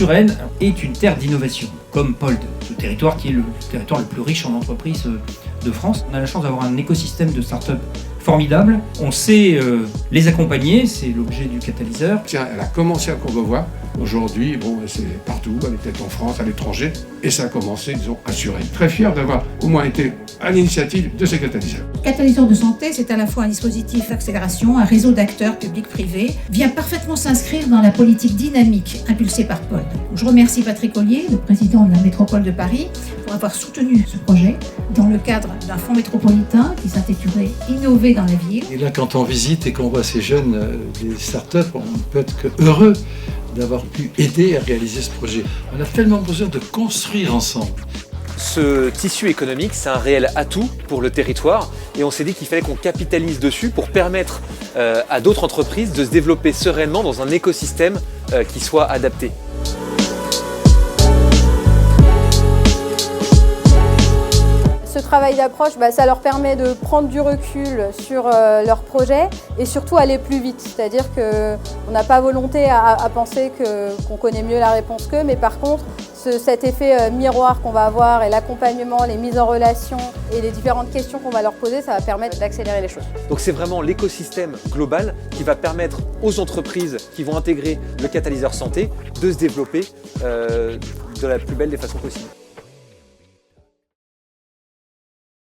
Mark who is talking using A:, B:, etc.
A: Suresnes est une terre d'innovation, comme Pold, ce territoire qui est le territoire le plus riche en entreprises de France. On a la chance d'avoir un écosystème de start-up formidable. On sait les accompagner, c'est l'objet du catalyseur.
B: Tiens, elle a commencé à Courbevoie. Aujourd'hui, bon, c'est partout, elle est peut-être en France, à l'étranger, et ça a commencé, disons, à Suresnes. Très fier d'avoir au moins été à l'initiative de ces catalyseurs.
C: Catalyseur de santé, c'est à la fois un dispositif d'accélération, un réseau d'acteurs publics-privés, vient parfaitement s'inscrire dans la politique dynamique impulsée par Pold. Je remercie Patrick Ollier, le président de la métropole de Paris, pour avoir soutenu ce projet dans le cadre d'un fonds métropolitain qui s'intitulait Innover dans la ville.
D: Et là, quand on visite et qu'on voit ces jeunes des startups, on ne peut être que heureux d'avoir pu aider à réaliser ce projet. On a tellement besoin de construire ensemble.
E: Ce tissu économique, c'est un réel atout pour le territoire et on s'est dit qu'il fallait qu'on capitalise dessus pour permettre à d'autres entreprises de se développer sereinement dans un écosystème qui soit adapté.
F: Ce travail d'approche, ça leur permet de prendre du recul sur leur projet et surtout aller plus vite. C'est-à-dire qu'on n'a pas volonté à penser qu'on connaît mieux la réponse qu'eux, mais par contre, cet effet miroir qu'on va avoir et l'accompagnement, les mises en relation et les différentes questions qu'on va leur poser, ça va permettre d'accélérer les choses.
E: Donc c'est vraiment l'écosystème global qui va permettre aux entreprises qui vont intégrer le catalyseur santé de se développer de la plus belle des façons possibles.